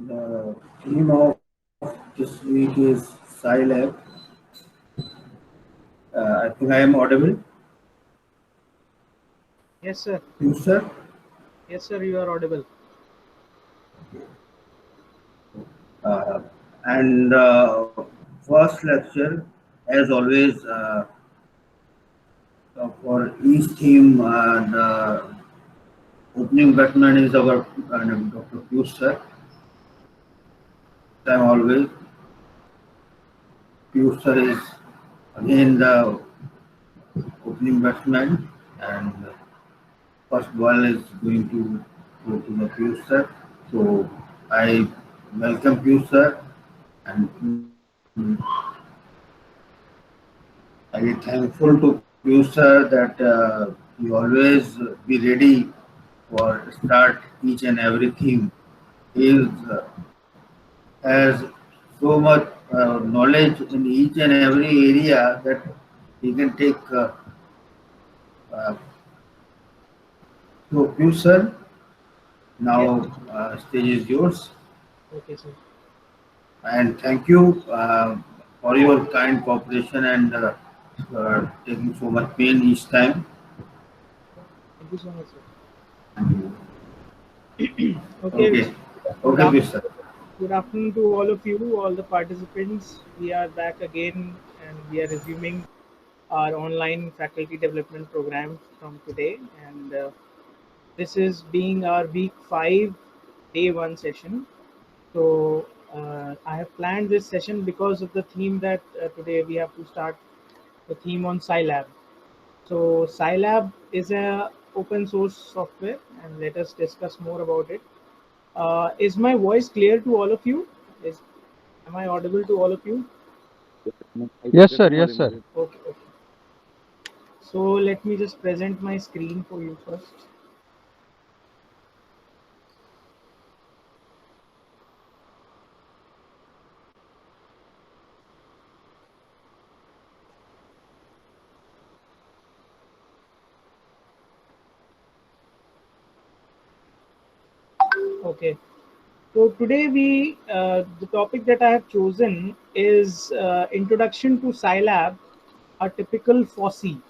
The theme of this week is Scilab. I think I am audible. Yes, sir. You, sir? Yes, sir. You are audible. Uh, and first lecture, as always, for each theme, the opening batsman is our Dr. Piyush, sir. This time always, Piyush, sir is again the opening batsman, and first ball is going to go to the Piyush, sir. So I welcome Piyush, sir, and I am thankful to Piyush, sir, that you always be ready for start each and everything. He has so much knowledge in each and every area that he can take. Uh, so, Piyush, sir, Yes. now stage is yours, Okay, sir. and thank you for your kind cooperation and taking so much pain each time. Thank you so much, sir. Okay. Okay, Good okay, Piyush, afternoon. sir. Good afternoon to all of you, all the participants. We are back again, and we are resuming our online faculty development program from today. And this is being our week 5, day 1 session. So I have planned this session because of the theme that today we have to start the theme on Scilab. So Scilab is a open source software, and let us discuss more about it. Is my voice clear to all of you? Is Am I audible to all of you? Yes, sir. Yes, sir. Okay, okay. So let me just present my screen for you first. Okay. So today the topic that I have chosen is introduction to Scilab, a typical FOSSEE.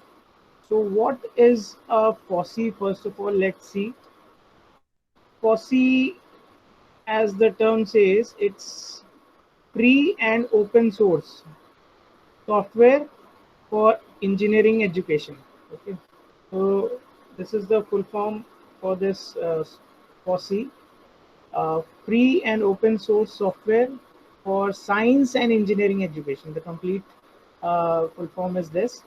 So what is a FOSSEE? First of all, let's see. FOSSEE, as the term says, it's free and open source software for engineering education. Okay, so this is the full form for this FOSSEE, free and open source software for science and engineering education. The complete full form is this.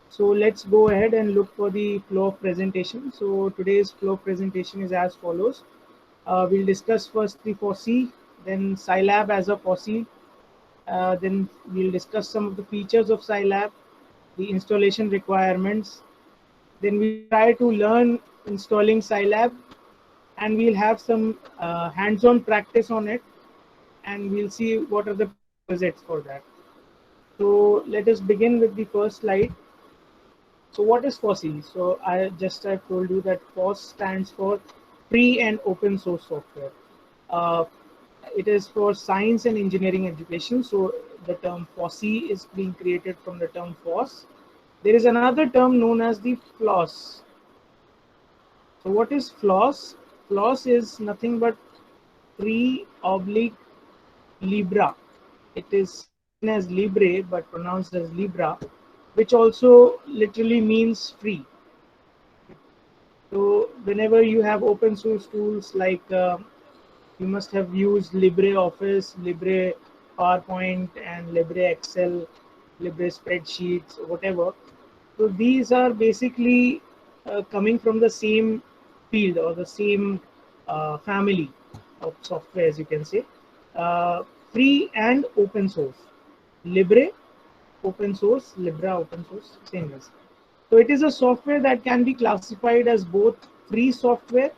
So let's go ahead and look for the flow of presentation. So today's flow of presentation is as follows. We'll discuss first the FOSSEE, then Scilab as a FOSSEE. Then we'll discuss some of the features of Scilab, the installation requirements. Then we'll try to learn installing Scilab, and we'll have some hands-on practice on it, and we'll see what are the prerequisites for that. So let us begin with the first slide. So what is FOSSEE? So I told you that FOSS stands for free and open source software. Uh, it is for science and engineering education. So the term FOSSEE is being created from the term FOSS. There is another term known as the FLOSS. So what is FLOSS? FLOSS is nothing but free oblique Libra. It is seen as Libre but pronounced as Libra, which also literally means free. So whenever you have open source tools like you must have used LibreOffice, Libre PowerPoint, and Libre Excel, Libre spreadsheets, whatever. So these are basically coming from the same field or the same family of software, as you can say, uh, free and open source. Libre, open source, Libra, open source, same as. So it is a software that can be classified as both free software,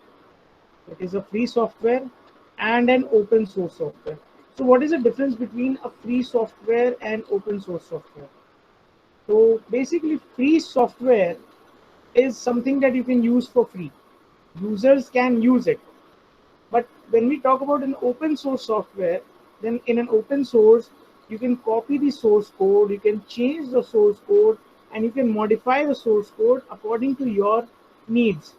it is a free software, and an open source software. So what is the difference between a free software and open source software? So basically free software is something that you can use for free. Users can use it. But when we talk about an open source software, then in an open source, you can copy the source code, you can change the source code, and you can modify the source code according to your needs.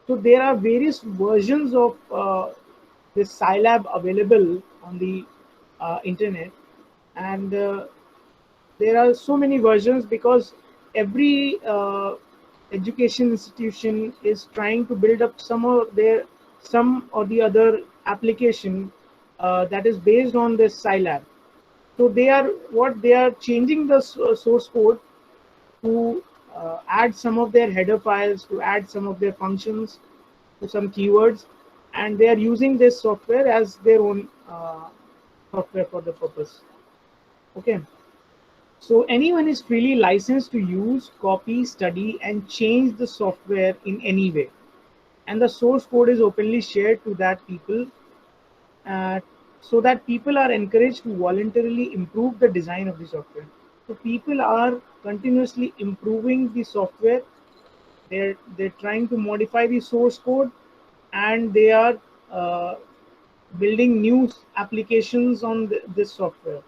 So there are various versions of this Scilab available on the internet, and there are so many versions because every education institution is trying to build up some or the other application that is based on this Scilab. So they are changing the source code to add some of their header files, to add some of their functions, to some keywords, and they are using this software as their own software for the purpose. Okay. So anyone is freely licensed to use, copy, study, and change the software in any way. And the source code is openly shared to that people, uh, so that people are encouraged to voluntarily improve the design of the software. So people are continuously improving the software. They're trying to modify the source code, and they are uh, building new applications on this software.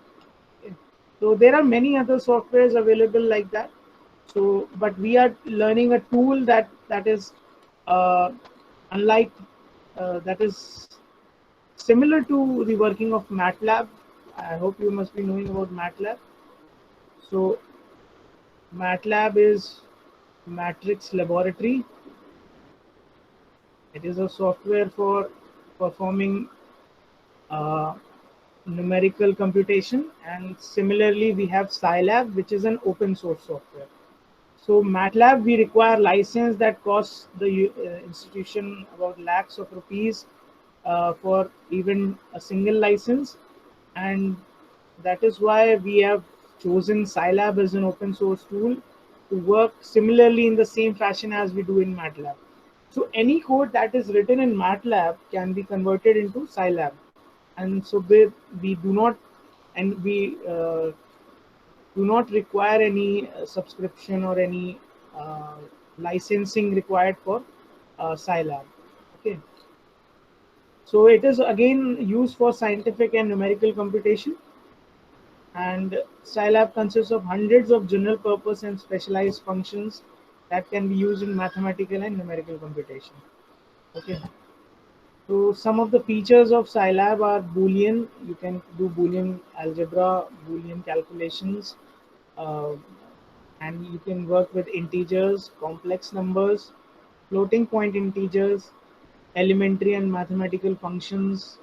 Okay. So there are many other softwares available like that. So, but we are learning a tool that is uh, unlike that is similar to the working of MATLAB. I hope you must be knowing about MATLAB. So, MATLAB is Matrix Laboratory. It is a software for performing uh, numerical computation, and similarly we have Scilab, which is an open source software. So MATLAB, we require license that costs the institution about lakhs of rupees for even a single license, and that is why we have chosen Scilab as an open source tool to work similarly in the same fashion as we do in MATLAB. So any code that is written in MATLAB can be converted into Scilab, and so we do not and we do not require any subscription or any uh, licensing required for Scilab. Okay, so it is again used for scientific and numerical computation, and Scilab consists of hundreds of general purpose and specialized functions that can be used in mathematical and numerical computation. Okay. So some of the features of Scilab are Boolean. You can do Boolean algebra, Boolean calculations, uh, and you can work with integers, complex numbers, floating point integers, elementary and mathematical functions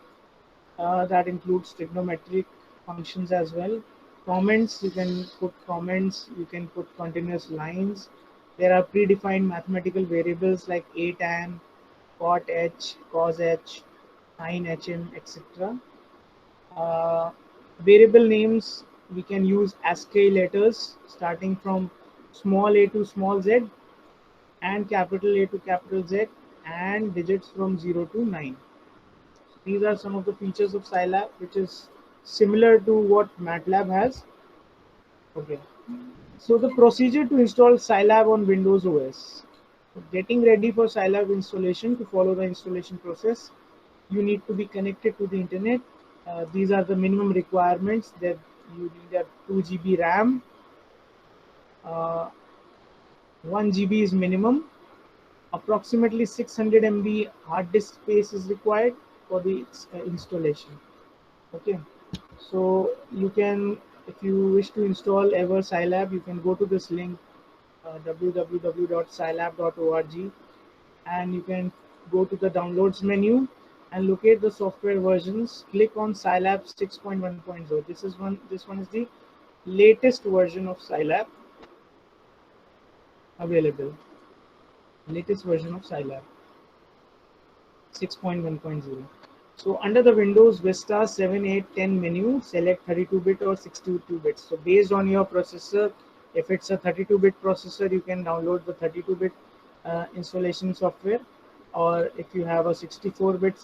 that includes trigonometric functions as well. Comments, you can put comments, you can put continuous lines. There are predefined mathematical variables like a tan, cot h, cos h, sin hm, etc. Uh, Variable names, we can use ASCII letters starting from small a to small z and capital A to capital Z, and digits from 0 to 9. These are some of the features of Scilab, which is similar to what MATLAB has. Okay. So the procedure to install Scilab on Windows OS. Getting ready for Scilab installation. To follow the installation process, you need to be connected to the internet. These are the minimum requirements. That you need a 2 GB RAM, uh, 1 GB is minimum. Approximately 600 MB hard disk space is required for the installation. Okay. So you can, if you wish to install ever Scilab, you can go to this link, www.scilab.org, and you can go to the downloads menu and locate the software versions. Click on Scilab 6.1.0. This one is the latest version of Scilab available. Latest version of Scilab 6.1.0. So under the Windows Vista 7, 8, 10 menu, select 32-bit or 62 bits. So based on your processor, if it's a 32-bit processor, you can download the 32-bit installation software, or if you have a 64-bit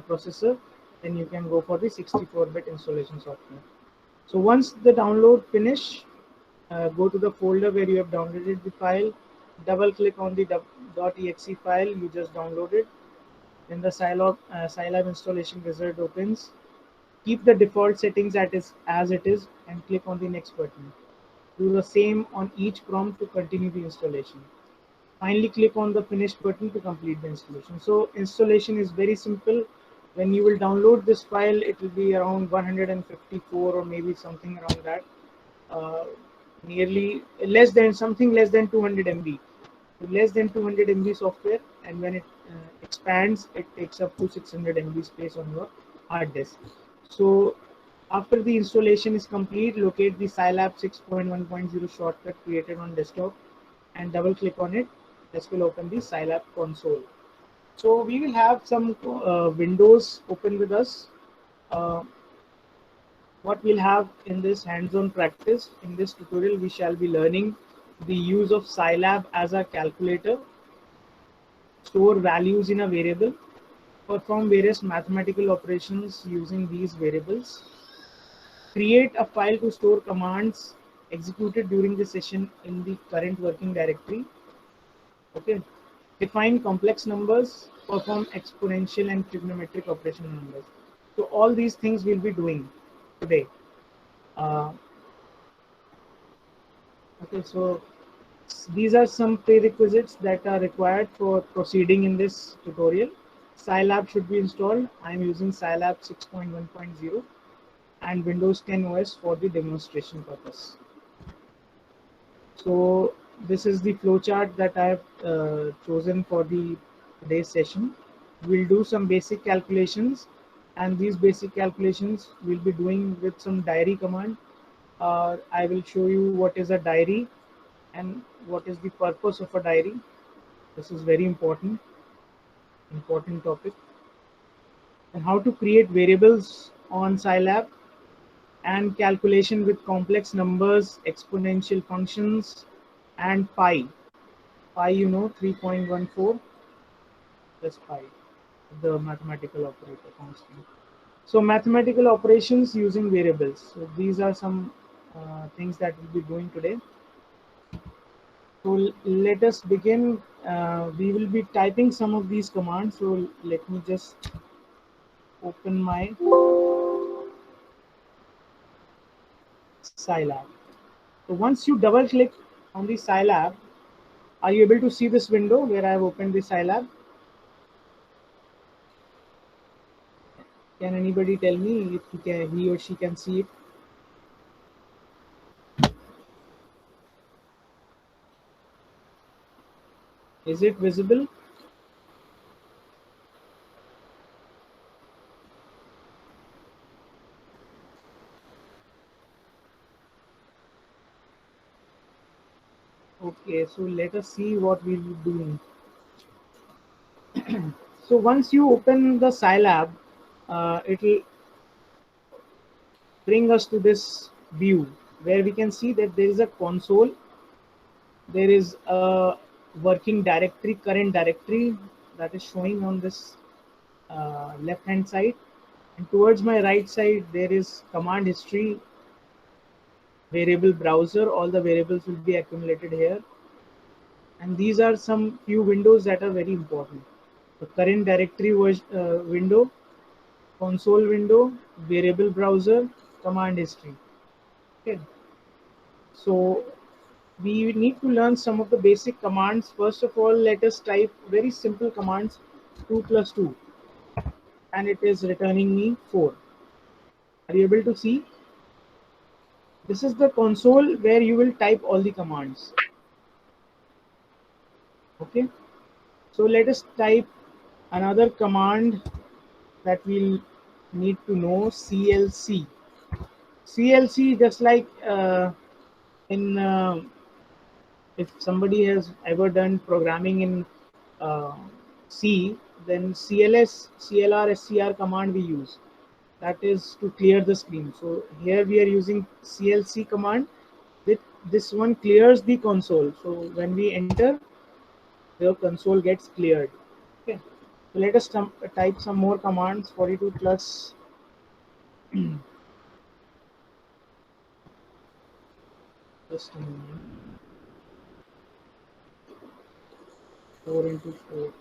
processor, then you can go for the 64-bit installation software. So once the download finish, go to the folder where you have downloaded the file, double click on the .exe file you just downloaded, When the Scilab installation wizard opens, keep the default settings as it is and click on the next button. Do the same on each prompt to continue the installation. Finally, click on the finish button to complete the installation. So installation is very simple. When you will download this file, it will be around 154 or maybe something around that. Nearly less than 200 MB. Less than 200 MB software, and when it expands, it takes up to 600 MB space on your hard disk. So after the installation is complete, locate the Scilab 6.1.0 shortcut created on desktop and double click on it. This will open the Scilab console. So we will have some windows open with us. Uh, what we'll have in this hands-on practice, in this tutorial, we shall be learning the use of Scilab as a calculator, store values in a variable, perform various mathematical operations using these variables, create a file to store commands executed during the session in the current working directory. Okay. Define complex numbers, perform exponential and trigonometric operation on numbers. So all these things we'll be doing today. Uh, okay, so these are some prerequisites that are required for proceeding in this tutorial. Scilab should be installed. I am using Scilab 6.1.0 and Windows 10 OS for the demonstration purpose. So this is the flowchart that I have chosen for the today's session. We'll do some basic calculations, and these basic calculations we'll be doing with some diary command. I will show you what is a diary and what is the purpose of a diary. This is very important topic. And how to create variables on Scilab, and calculation with complex numbers, exponential functions, and pi. Pi, 3.14 plus pi, the mathematical operator constant. So mathematical operations using variables. So these are some things that we'll be doing today. So let us begin. We will be typing some of these commands. So let me just open my Scilab. So once you double click on the Scilab, are you able to see this window where I have opened the Scilab? Can anybody tell me if he or she can see it? Is it visible? Okay, so let us see what we'll be doing. So once you open the Scilab, it will bring us to this view where we can see that there is a console, there is a working directory, current directory that is showing on this left hand side, and towards my right side there is command history, variable browser. All the variables will be accumulated here, and these are some few windows that are very important: the current directory window, console window, variable browser, command history. Okay, so we need to learn some of the basic commands. First of all, let us type very simple commands: 2 plus 2, and it is returning me 4. Are you able to see? This is the console where you will type all the commands. Okay, so let us type another command that we'll need to know: CLC. CLC, just like in if somebody has ever done programming in uh, C, then CLS, CLR, SCR command we use. That is to clear the screen. So here we are using CLC command. This one clears the console. So when we enter, the console gets cleared. Okay. So let us type some more commands. 42 plus just a moment. 4 into 4.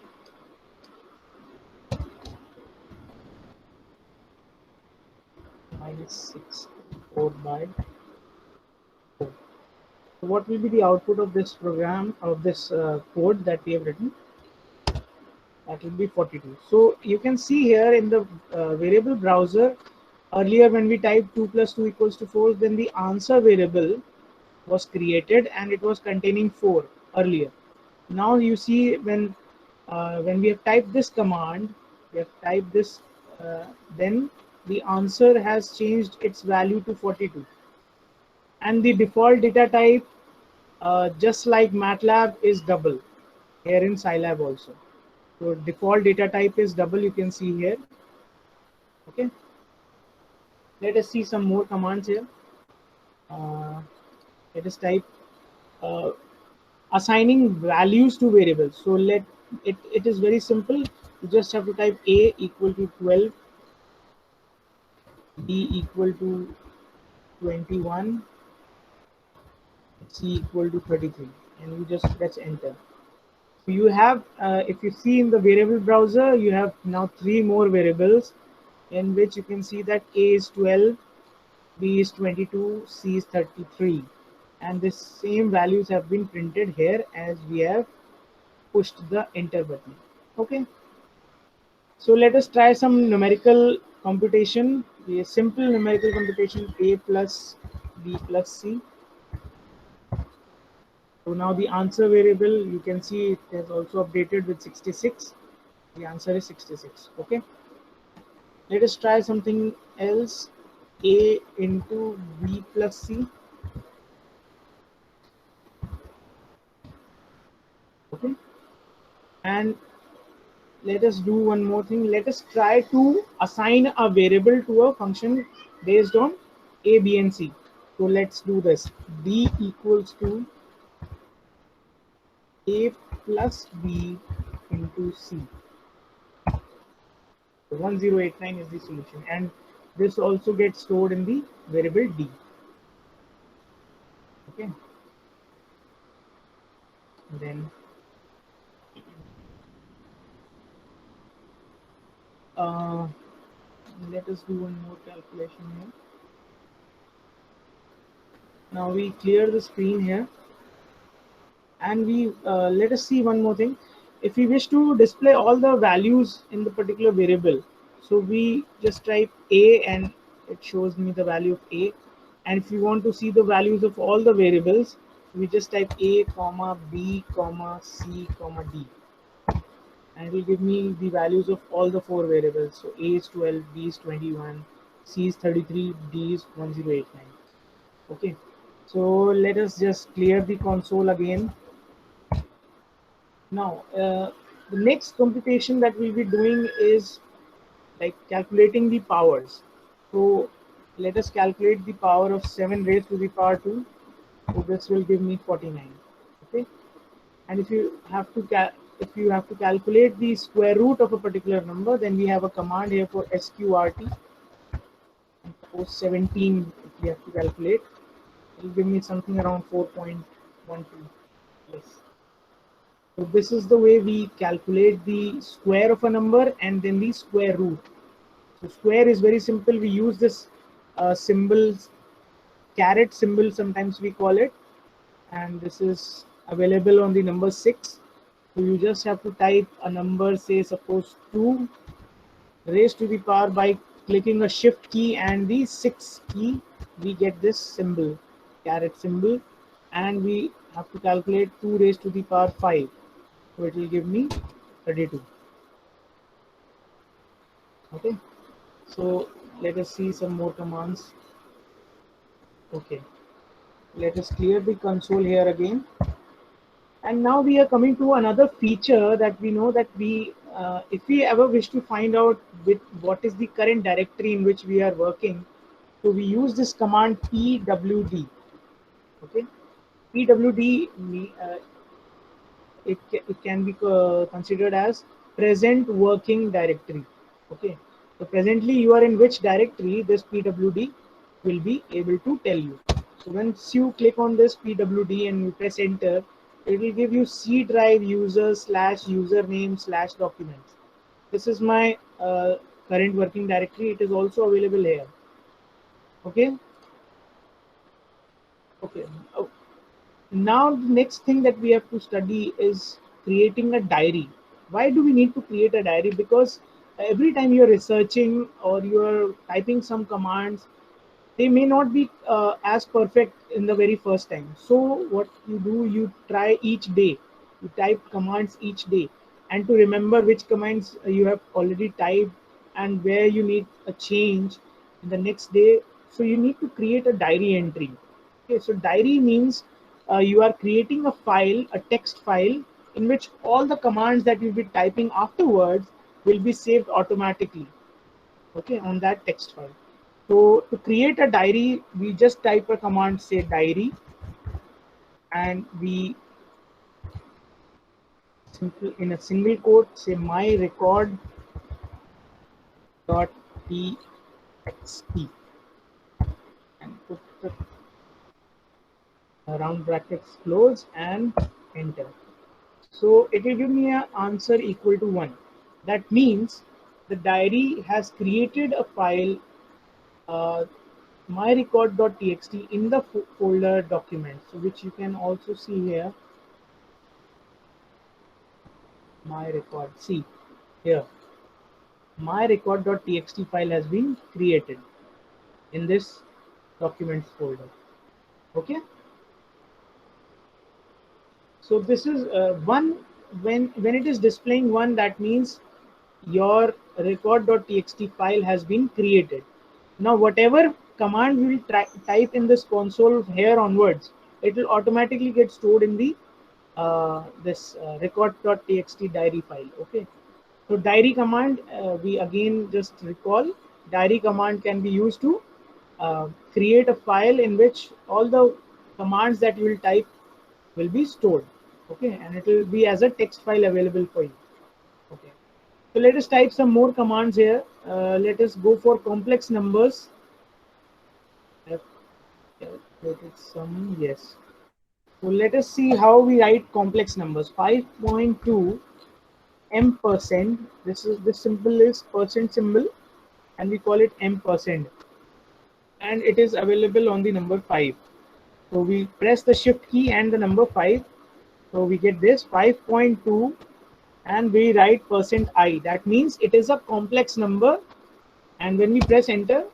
is 64 by 4. So what will be the output of this program, of this code that we have written? That will be 42. So you can see here in the variable browser, earlier when we typed 2 plus 2 equals to 4, then the answer variable was created and it was containing 4 earlier. Now you see when we have typed this command, we have typed this, then the answer has changed its value to 42. And the default data type, just like MATLAB, is double here in Scilab also. So default data type is double, you can see here. Okay. Let us see some more commands here. Let us type assigning values to variables. So it is very simple. You just have to type A equal to 12, B equal to 21, C equal to 33, and you just press enter. So you have, if you see in the variable browser, you have now 3 more variables in which you can see that A is 12, B is 22, C is 33, and the same values have been printed here as we have pushed the enter button. Okay, so let us try some numerical computation. A simple numerical computation: A plus B plus C. So now the answer variable, you can see it is also updated with 66. The answer is 66. Okay, let us try something else. A into B plus C. Okay, and let us do one more thing. Let us try to assign a variable to a function based on A, B, and C. So let's do this. B equals to A plus B into C. 1089 is the solution, and this also gets stored in the variable D. Okay, and then let us do one more calculation here. Now we clear the screen here, and we let us see one more thing. If we wish to display all the values in the particular variable, so we just type A and it shows me the value of A. And if you want to see the values of all the variables, we just type A comma B comma C comma D, and it will give me the values of all the 4 variables. So A is 12, B is 21, C is 33, D is 1089. Okay, so let us just clear the console again. Now the next computation that we'll be doing is like calculating the powers. So let us calculate the power of 7 raised to the power 2. So this will give me 49. Okay, and if you have to calculate the square root of a particular number, then we have a command here for sqrt. And suppose 17 if we have to calculate, it will give me something around 4.12. Yes. So this is the way we calculate the square of a number and then the square root. So square is very simple. We use this symbol, caret symbol sometimes we call it, and this is available on the number 6. So you just have to type a number, say suppose 2 raised to the power, by clicking a shift key and the 6 key, we get this symbol, caret symbol, and we have to calculate 2 raised to the power 5. So it will give me 32. Okay, so let us see some more commands. Okay, let us clear the console here again. And now we are coming to another feature that we know that if we ever wish to find out with what is the current directory in which we are working, so we use this command pwd. Okay, pwd it can be considered as present working directory. Okay, so presently you are in which directory, this pwd will be able to tell you. So once you click on this pwd and you press enter, it will give you C drive user slash username slash documents. This is my current working directory. It is also available here. Okay. Okay. Oh, now the next thing that we have to study is creating a diary. Why do we need to create a diary? Because every time you're researching or you're typing some commands, they may not be as perfect in the very first time. So what you do, you try each day, you type commands each day, and to remember which commands you have already typed and where you need a change in the next day, so you need to create a diary entry. Okay, so diary means you are creating a file, a text file, in which all the commands that you'll be typing afterwards will be saved automatically, okay, on that text file. So to create a diary, we just type a command, say diary, and we simple in a single quote say my record dot txt and put the round brackets close and enter. So it will give me an answer equal to 1. That means the diary has created a file, uh, myrecord.txt, in the folder document, so which you can also see here. My record, see here, my record.txt file has been created in this documents folder. Okay, so this is one. When it is displaying 1, that means your record.txt file has been created. Now whatever command you will type in this console here onwards, it will automatically get stored in the this record.txt diary file. Okay, so diary command, we again just recall, diary command can be used to create a file in which all the commands that you will type will be stored. Okay, and it will be as a text file available for you. Okay, so let us type some more commands here. Let us go for complex numbers. I've calculated some, yes. So let us see how we write complex numbers. 5.2 m percent. This symbol is percent symbol, and we call it m percent, and it is available on the number 5. So we press the shift key and the number 5. So we get this 5.2, and we write percent %i. That means it is a complex number, and when we press enter,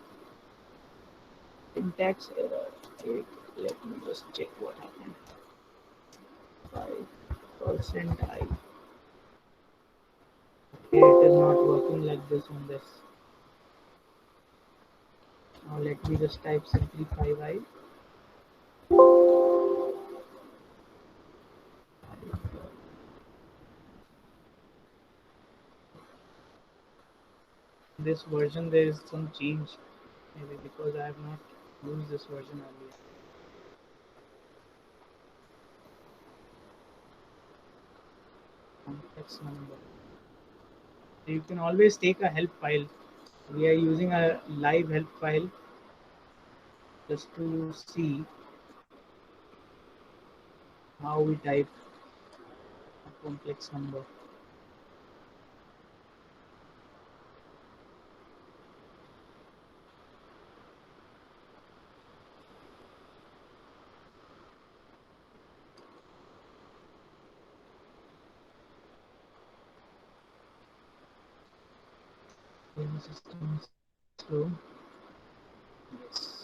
syntax error. Wait, let me just check what happened. 5% I. Okay, it is not working like this on this. Now let me just type simply 5i. This version there is some change, maybe because I have not used this version earlier. Complex number. So you can always take a help file. We are using a live help file just to see how we type a complex number. When the system is slow. Yes.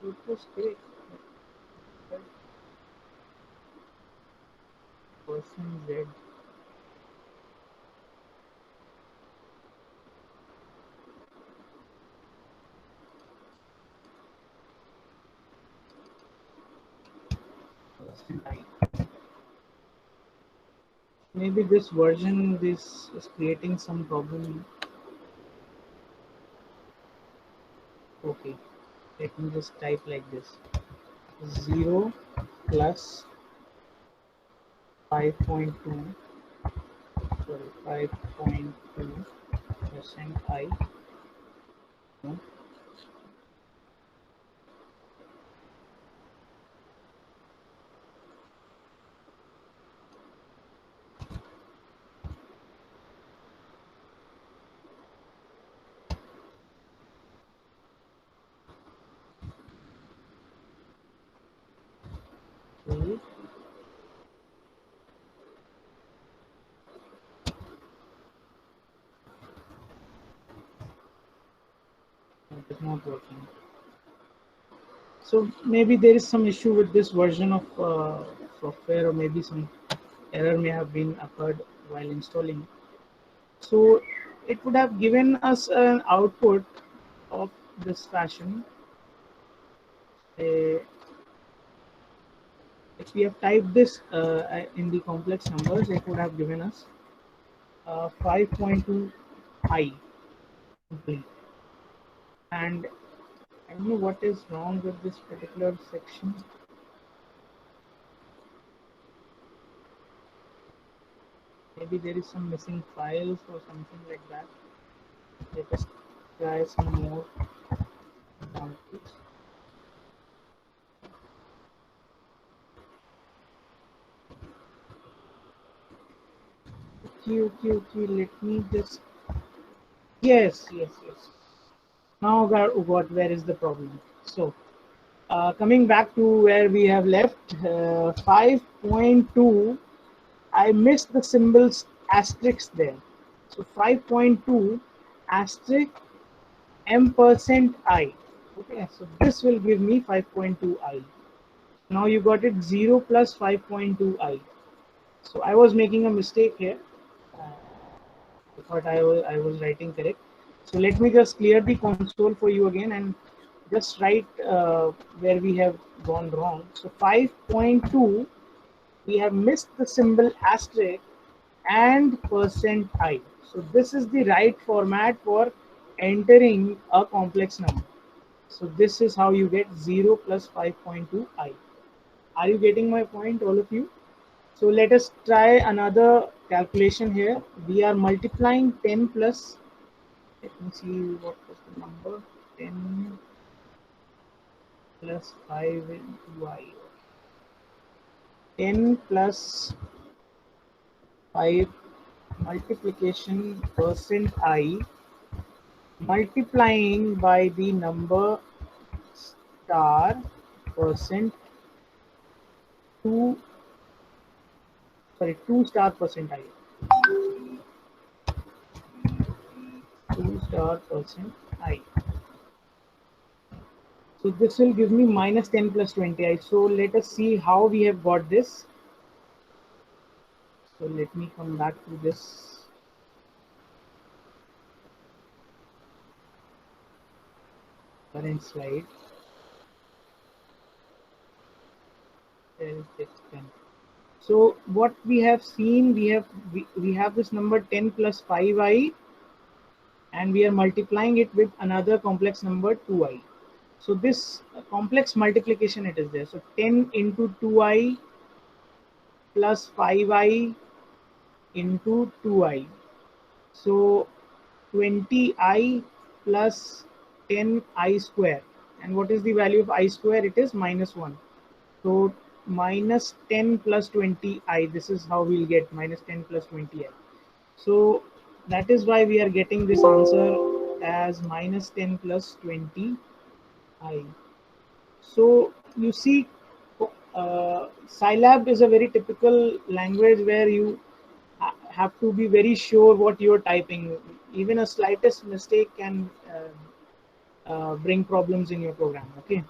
It was great. Person Z. Maybe this version this is creating some problem. Okay, let me just type like this: 0 plus 5.2 sorry, 5.2% I. No. Okay. It is not working. So maybe there is some issue with this version of software, or maybe some error may have been occurred while installing. So it would have given us an output of this fashion. Uh, if we have typed this in the complex numbers, it would have given us 5.2 I complete. And I don't know what is wrong with this particular section. Maybe there is some missing files or something like that. Let us try some more examples. Okay. Let me just. Yes. Now, where is the problem? So, coming back to where we have left, 5.2, I missed the symbols asterisk there. So 5.2 asterisk m% I. Okay, so this will give me 5.2 I. Now you got it 0 plus 5.2 I. So I was making a mistake here. I thought I was writing correct. So let me just clear the console for you again and just write where we have gone wrong. So 5.2, we have missed the symbol asterisk and %I. So this is the right format for entering a complex number. So this is how you get 0 plus 5.2 I. Are you getting my point, all of you? So let us try another calculation here. We are multiplying 10 plus, let me see what was the number, 10 plus 5 into I. 10 plus 5 multiplication %I multiplying by the number star %2, sorry, 2 star %I. 2 star %I. So this will give me minus 10 plus 20i. So let us see how we have got this. So let me come back to this. Current slide. So what we have seen, we have this number 10 plus 5i, and we are multiplying it with another complex number 2i. So this complex multiplication, it is there. So 10 into 2i plus 5i into 2i. So 20i plus 10i square. And what is the value of I square? It is minus 1. So minus 10 plus 20i. This is how we'll get minus 10 plus 20i. So that is why we are getting this answer as minus 10 plus 20i. So you see, Scilab is a very typical language where you have to be very sure what you're typing. Even a slightest mistake can bring problems in your program. Okay,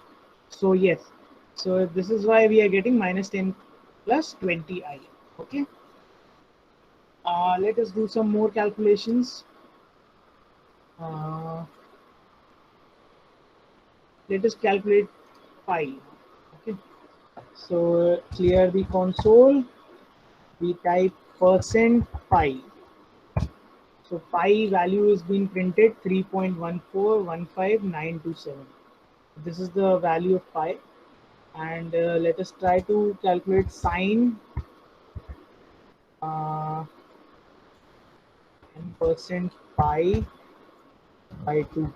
so yes, so this is why we are getting minus 10 plus 20i. Okay, let us do some more calculations. Let us calculate pi. Okay, so clear the console. We type %pi. So pi value is being printed 3.1415927. This is the value of pi. And let us try to calculate sine. and percent pi by 2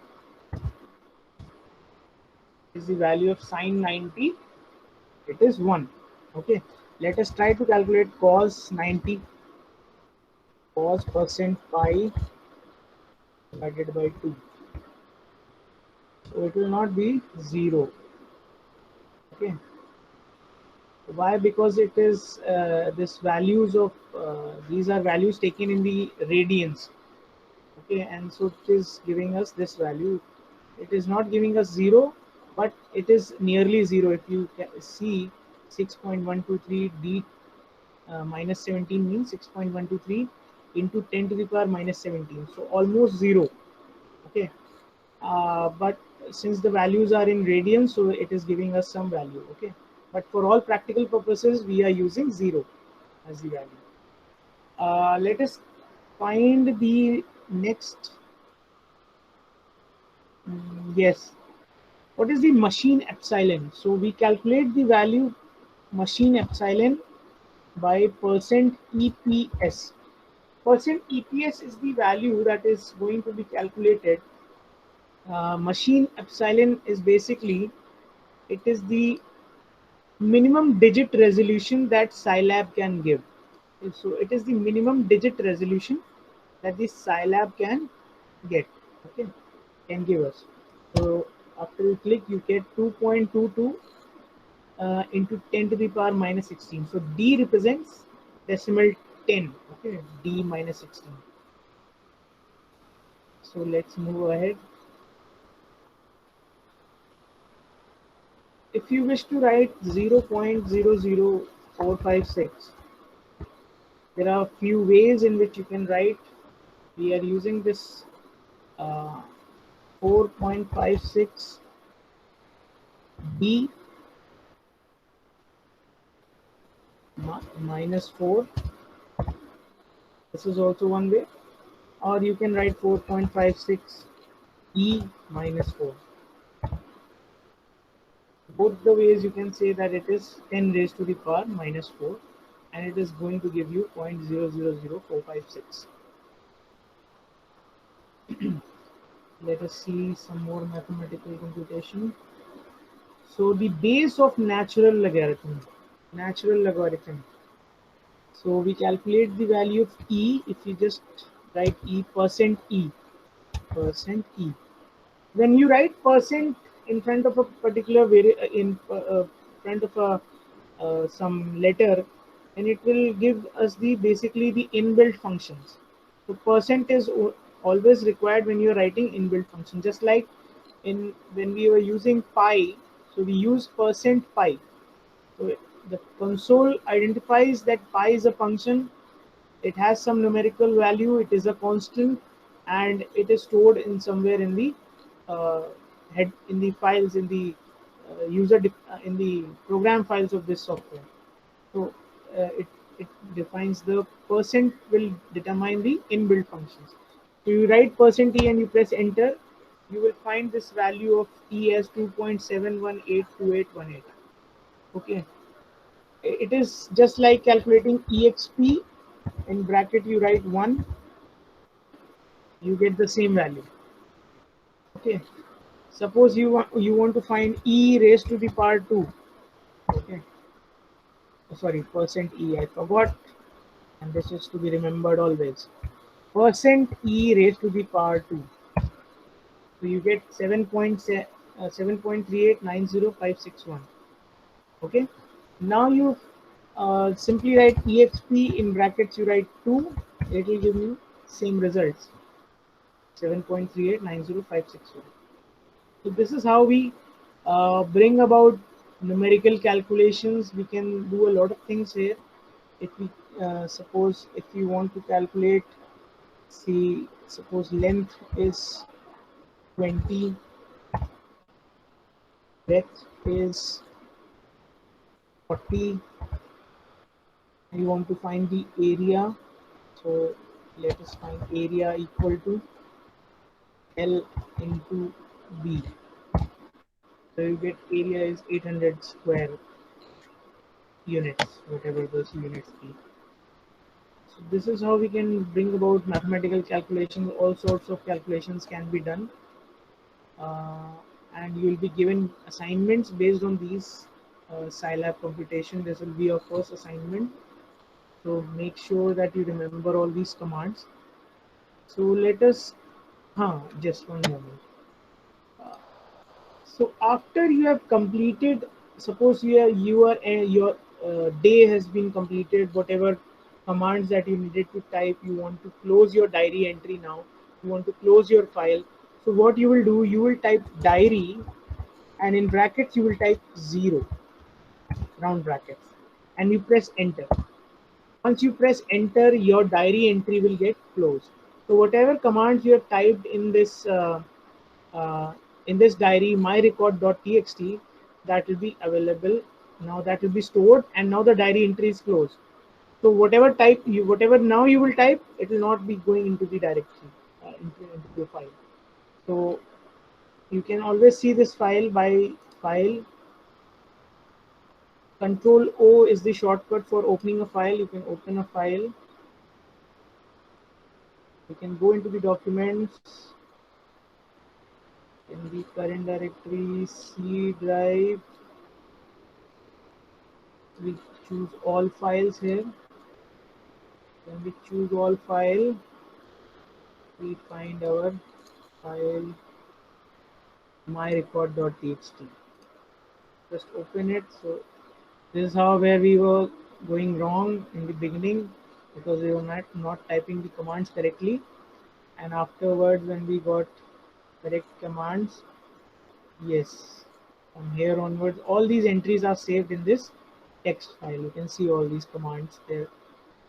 is the value of sine 90. It is 1. Okay, let us try to calculate cos 90. Cos percent pi divided by 2. So it will not be 0. Okay. Why? Because it is this values of these are values taken in the radians. Okay, and so it is giving us this value. It is not giving us 0, but it is nearly 0. If you see 6.123 d minus 17 means 6.123 into 10 to the power minus 17, so almost 0. Okay, but since the values are in radians, so it is giving us some value. Okay, but for all practical purposes we are using 0 as the value. Let us find the next. Yes, what is the machine epsilon? So we calculate the value machine epsilon by percent EPS. Percent EPS is the value that is going to be calculated. Machine epsilon is basically, it is the minimum digit resolution that Scilab can give. So it is the minimum digit resolution that the Scilab can get. Okay, can give us. So after you click, you get 2.22 into 10 to the power minus 16. So D represents decimal 10. Okay, D minus 16. So let's move ahead. If you wish to write 0.00456, there are a few ways in which you can write. We are using this 4.56 B minus 4. This is also one way. Or you can write 4.56 E minus 4. Both the ways you can say that it is 10 raised to the power minus 4, and it is going to give you 0.000456. Let us see some more mathematical computation. So the base of natural logarithm. So we calculate the value of E. If you just write E, percent E. When you write percent in front of a particular front of a some letter, and it will give us the basically the inbuilt functions. So percent is always required when you're writing inbuilt function. Just like in when we were using pi, so we use percent pi. So the console identifies that pi is a function. It has some numerical value. It is a constant, and it is stored in somewhere in the uh, head in the files in the in the program files of this software. So it defines the percent will determine the inbuilt functions. So you write percent E and you press enter, you will find this value of E as 2.7182818. Okay, it is just like calculating exp. In bracket you write 1, you get the same value. Okay, suppose you want to find E raised to the power 2. Okay, sorry, percent E, I forgot, and this is to be remembered always. Percent E raised to the power 2. So you get 7.3890561. Okay, now you simply write exp. In brackets you write 2, it will give you same results, 7.3890561. So this is how we bring about numerical calculations. We can do a lot of things here. If we suppose if you want to calculate, see, suppose length is 20, breadth is 40, you want to find the area. So let us find area equal to L into B. So you get area is 800 square units, whatever those units be. This is how we can bring about mathematical calculations. All sorts of calculations can be done, uh, and you will be given assignments based on these Scilab computation. This will be your first assignment, so make sure that you remember all these commands. So let us, just one moment. So after you have completed, suppose your day has been completed, whatever commands that you needed to type, you want to close your diary entry now, you want to close your file. So what you will do, you will type diary, and in brackets you will type 0, round brackets, and you press enter. Once you press enter, your diary entry will get closed. So whatever commands you have typed uh, in this diary, myrecord.txt, that will be available now. That will be stored, and now the diary entry is closed. So whatever now you will type, it will not be going into the directory, into the file. So you can always see this file by file. Control O is the shortcut for opening a file. You can open a file. You can go into the documents in the current directory, C drive. We choose all files here. When we choose all file, we find our file myrecord.txt. Just open it. So this is how where we were going wrong in the beginning, because we were not typing the commands correctly, and afterwards when we got correct commands, yes, from here onwards all these entries are saved in this text file. You can see all these commands there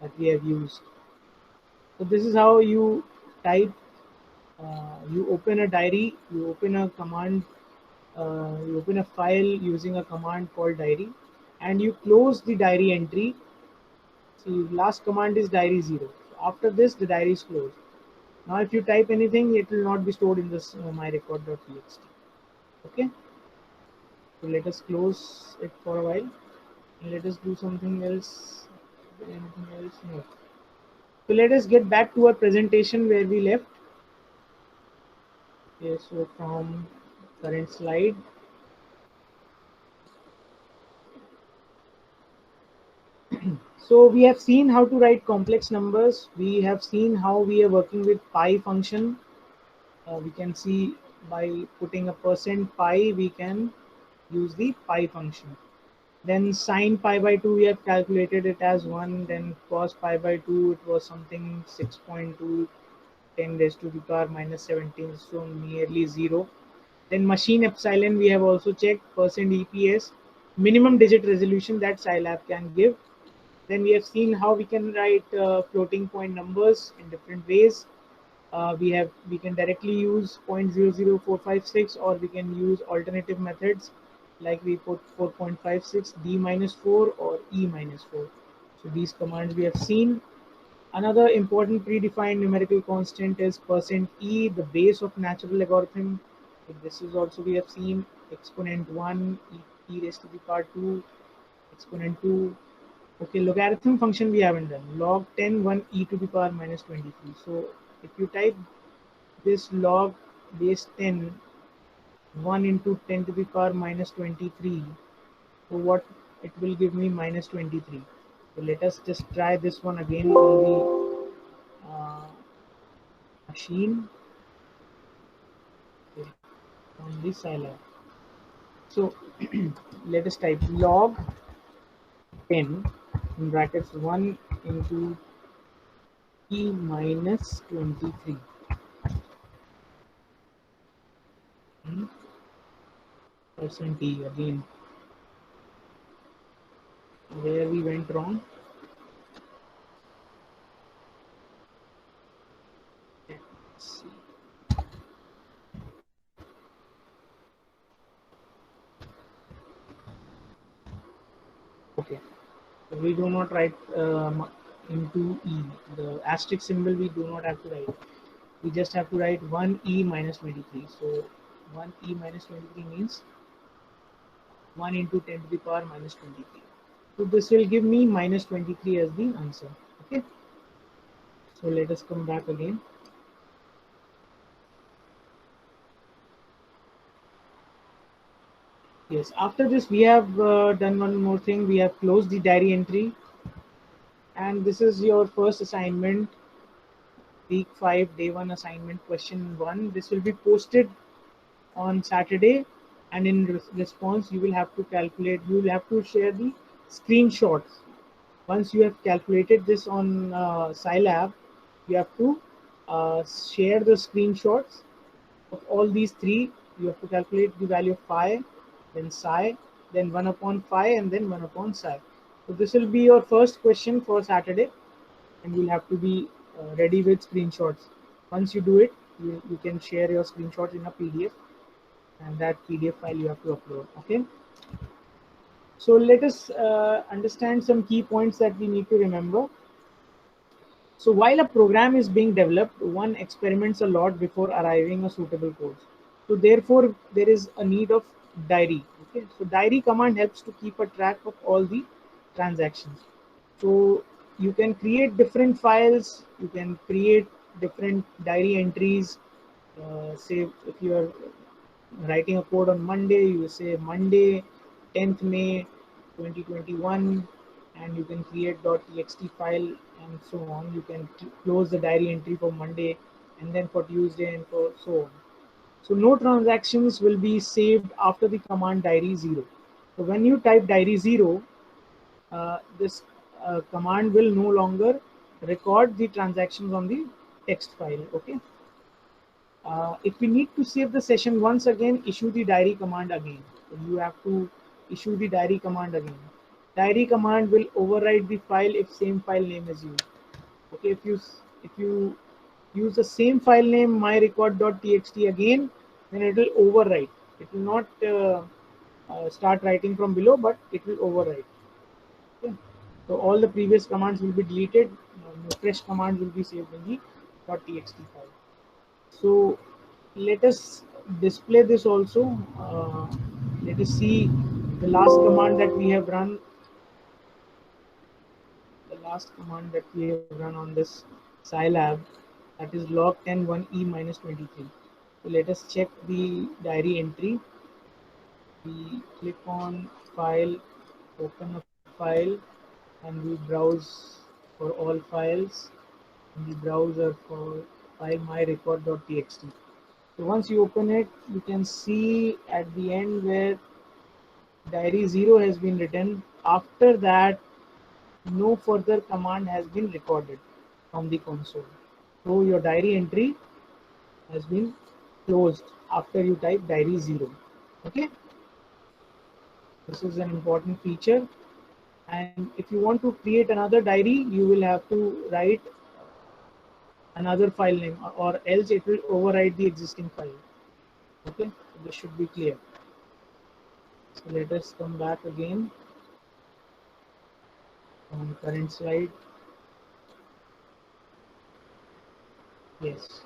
that we have used. So this is how you type. You open a diary, you open a command, you open a file using a command called diary, and you close the diary entry. See, last command is diary 0. So after this, the diary is closed. Now, if you type anything, it will not be stored in this myrecord.txt. Okay. So let us close it for a while, and let us do something else. Anything else? No. So let us get back to our presentation where we left. Okay, so from current slide. So we have seen how to write complex numbers. We have seen how we are working with pi function. We can see by putting a %pi, we can use the pi function. Then sine pi by 2, we have calculated it as 1. Then cos pi by 2, it was something 6.2, 10 raised to the power minus 17, so nearly 0. Then machine epsilon, we have also checked %EPS, minimum digit resolution that Scilab can give. Then we have seen how we can write floating point numbers in different ways. We can directly use 0.00456, or we can use alternative methods like we put 4.56, d minus 4, or e minus 4. So these commands we have seen. Another important predefined numerical constant is %e, the base of natural logarithm. So this is also we have seen exponent 1, e raised to the power 2, exponent 2. Okay, logarithm function we haven't done. Log 10 1 e to the power minus 23. So if you type this log base 10 1 into 10 to the power minus 23, so what it will give me minus 23. So let us just try this one again on the machine, okay, on the Scilab. So let us type log 10 in brackets 1 into e minus 23. %e again. Where we went wrong. Let's see. Okay, so we do not write into e. The asterisk symbol we do not have to write. We just have to write 1e minus 23. So 1e minus 23 means 1 into 10 to the power minus 23. So this will give me minus 23 as the answer. Okay. So let us come back again. Yes, after this we have done one more thing. We have closed the diary entry, and this is your first assignment, week 5, day 1 assignment, question 1. This will be posted on Saturday, and in response you will have to calculate, you will have to share the screenshots. Once you have calculated this on Scilab, you have to share the screenshots of all these three. You have to calculate the value of phi, then psi, then 1 upon phi, and then 1 upon psi. So this will be your first question for Saturday, and you'll have to be ready with screenshots. Once you do it, you can share your screenshots in a PDF, and that PDF file you have to upload. Okay. So let us understand some key points that we need to remember. So while a program is being developed, one experiments a lot before arriving a suitable code. So therefore, there is a need of diary. Okay, so diary command helps to keep a track of all the transactions. So you can create different files. You can create different diary entries. Say if you are writing a code on Monday, you say Monday, 10th May 2021, and you can create .txt file and so on. You can close the diary entry for Monday and then for Tuesday and for so on. So no transactions will be saved after the command diary 0. So when you type diary 0, this command will no longer record the transactions on the text file. Okay. If we need to save the session once again, issue the diary command again. So you have to issue the diary command again. Diary command will override the file if same file name is used. Okay, if you use the same file name myrecord.txt again, then it will overwrite. It will not start writing from below, but it will overwrite. Okay. So all the previous commands will be deleted. Fresh command will be saved in the .txt file. So let us display this also. Let us see the last command that we have run. The last command that we have run on this Scilab, that is log10 1e minus 23. So let us check the diary entry. We click on file, open a file, and we browse for all files in the browser for file myrecord.txt. So once you open it, you can see at the end where diary 0 has been written. After that, no further command has been recorded from the console. So your diary entry has been closed after you type diary 0. Okay. This is an important feature. And if you want to create another diary, you will have to write another file name, or else it will override the existing file. Okay, so this should be clear. So let us come back again on current slide. Yes.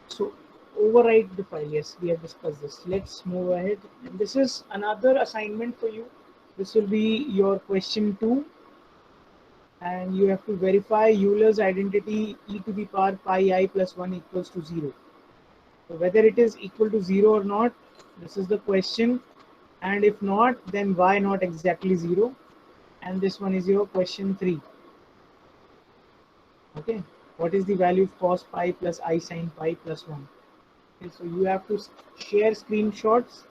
So override the file. Yes, we have discussed this. Let's move ahead. And this is another assignment for you. This will be your question 2. And you have to verify Euler's identity e to the power pi I plus 1 equals to 0. So whether it is equal to 0 or not, this is the question. And if not, then why not exactly 0? And this one is your question 3. Okay, what is the value of cos pi plus I sin pi plus 1? Okay, so you have to share screenshots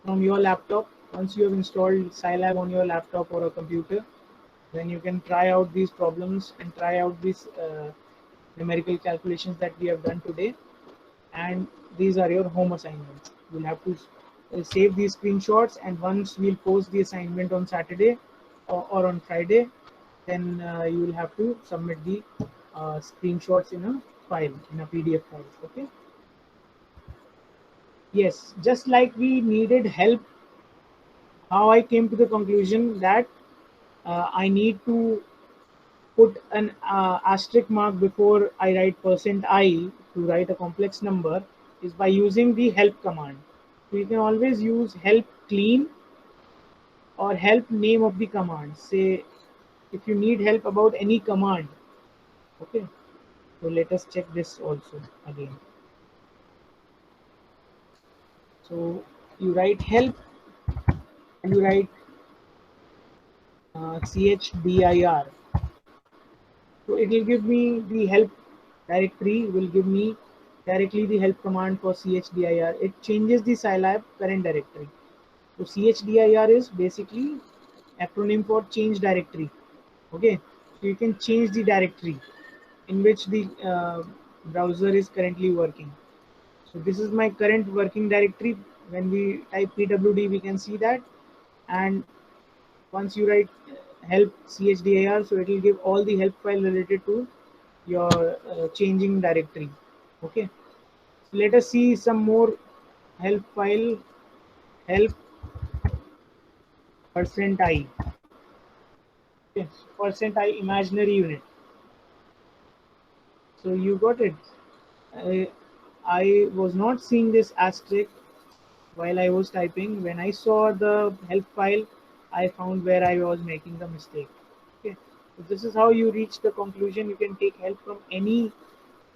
from your laptop. Once you have installed Scilab on your laptop or a computer, then you can try out these problems and try out these numerical calculations that we have done today. And these are your home assignments. You'll have to save these screenshots, and once we'll post the assignment on Saturday or on Friday, then you will have to submit the screenshots in a file, in a PDF file. Okay. Yes, just like we needed help, how I came to the conclusion that I need to put an asterisk mark before I write %i to write a complex number is by using the help command. So you can always use help clean or help name of the command. Say if you need help about any command. Okay, so let us check this also again. So you write help, you write chdir. So it will give me the help directory, will give me directly the help command for chdir. It changes the Scilab current directory. So chdir is basically acronym for change directory. Okay, so you can change the directory in which the browser is currently working. So this is my current working directory. When we type pwd, we can see that. And once you write help chdir, so it will give all the help file related to your changing directory. Okay, so let us see some more help file. Help %i. Okay, %i imaginary unit. So you got it. I was not seeing this asterisk while I was typing. When I saw the help file, I found where I was making the mistake. Okay, so this is how you reach the conclusion. You can take help from any.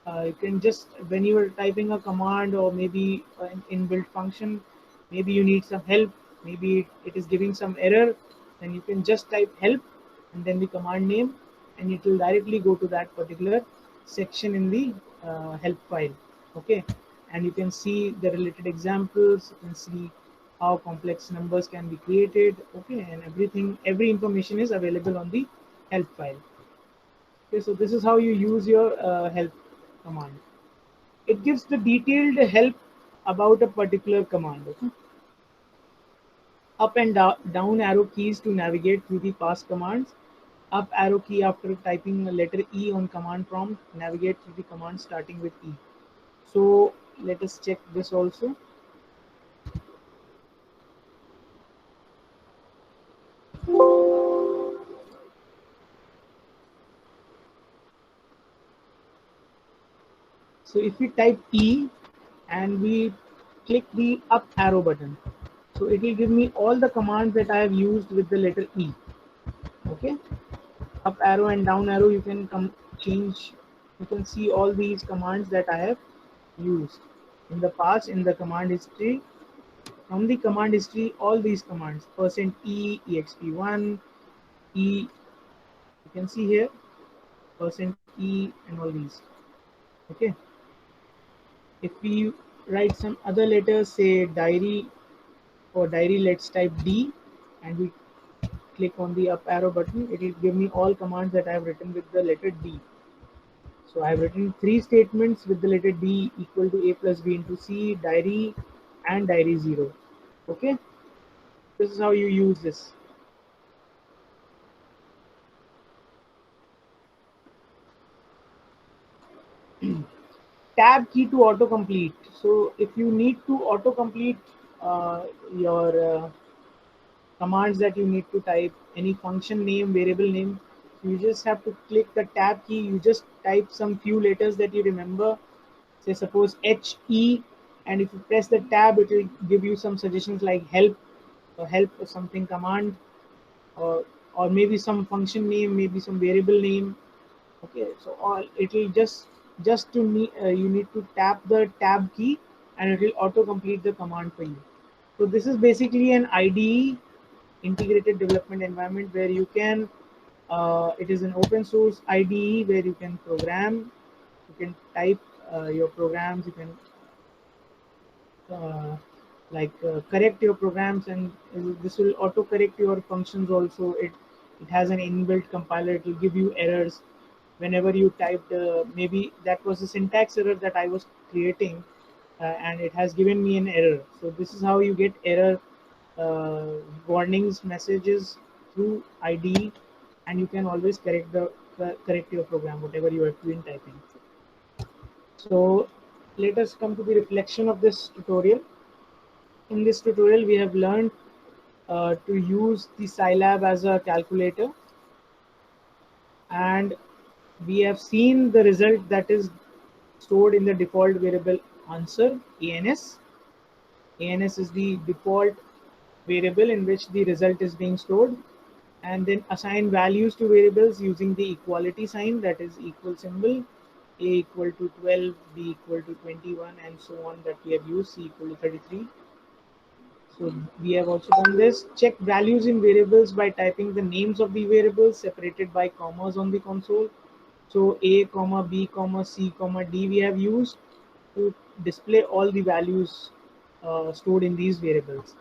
You can just, when you are typing a command or maybe an inbuilt function, maybe you need some help. Maybe it is giving some error. Then you can just type help and then the command name, and it will directly go to that particular section in the help file. Okay, and you can see the related examples. You can see how complex numbers can be created. Okay, and everything, every information is available on the help file. Okay, so this is how you use your help command. It gives the detailed help about a particular command. Okay? Up and down arrow keys to navigate through the past commands. Up arrow key after typing a letter E on command prompt, navigate through the command starting with E. So let us check this also. So if we type E and we click the up arrow button, so it will give me all the commands that I have used with the letter E. Okay, up arrow and down arrow, you can change. You can see all these commands that I have used in the past in the command history. From the command history, all these commands, %e, exp1, e, you can see here, %e and all these. Okay, if we write some other letters, say diary, for diary let's type D, and we click on the up arrow button, it will give me all commands that I have written with the letter D. So I have written 3 statements with the letter D equal to A plus B into C, diary, and diary 0. Okay, this is how you use this. Tab key to autocomplete. So if you need to autocomplete your commands that you need to type, any function name, variable name, you just have to click the tab key. You just type some few letters that you remember, say suppose HE, and if you press the tab, it will give you some suggestions like help or something command, or maybe some function name, maybe some variable name. Okay, so all it will just to me you need to tap the tab key and it will auto complete the command for you. So this is basically an IDE, integrated development environment, where you can it is an open source IDE where you can program, you can type your programs, you can correct your programs, and this will auto correct your functions also. It has an inbuilt compiler. It will give you errors whenever you typed maybe that was a syntax error that I was creating, and it has given me an error. So this is how you get error warnings messages through IDE, and you can always correct your program whatever you are doing typing. So let us come to the reflection of this tutorial. In this tutorial, we have learned to use the Scilab as a calculator, and we have seen the result that is stored in the default variable answer, ANS. ANS is the default variable in which the result is being stored. and then assign values to variables using the equality sign, that is equal symbol, a equal to 12, b equal to 21, and so on, that we have used, c equal to 33. So we have also done this. Check values in variables by typing the names of the variables separated by commas on the console. So a comma b comma c comma d we have used to display all the values stored in these variables.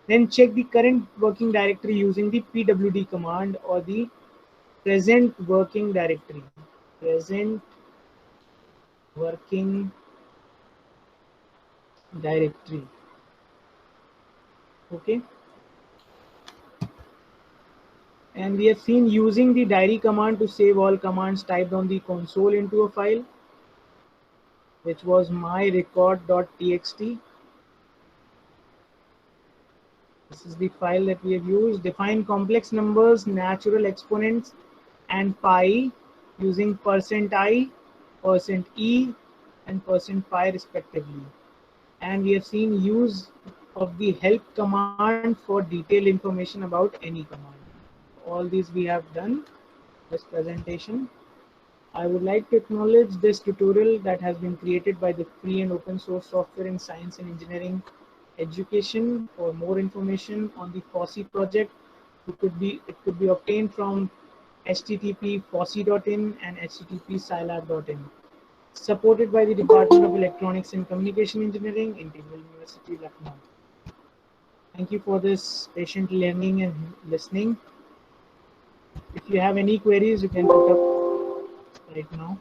Then check the current working directory using the pwd command or the present working directory. Present working directory. Okay. And we have seen using the diary command to save all commands typed on the console into a file, which was myrecord.txt. This is the file that we have used. Define complex numbers, natural exponents, and pi using %i, %e, and %pi respectively. And we have seen use of the help command for detailed information about any command. All these we have done this presentation. I would like to acknowledge this tutorial that has been created by the free and open source software in science and engineering education. For more information on the FOSSEE project, it could be obtained from http://fossee.in and http://scilab.in. Supported by the Department of Electronics and Communication Engineering, Imperial University, Lucknow. Thank you for this patient learning and listening. If you have any queries, you can put up right now.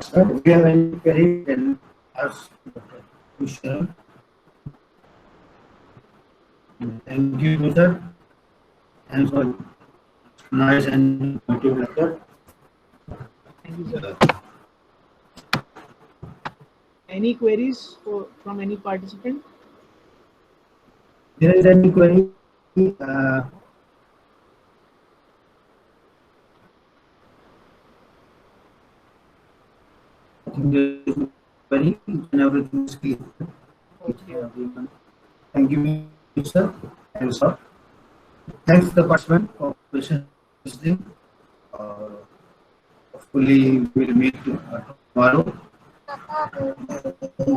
Sir, if you have any query, then ask Dr. Kushal. Thank you, sir. Thanks for nice and informative lecture. Thank you, sir. Any queries from any participant? There is any query? Query and everything is clear. Okay. Thank you, sir. Thanks, sir. Thanks to the participant for listening. Hopefully, we'll meet tomorrow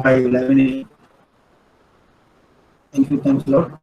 by 11 a.m. Thank you. Thanks a lot.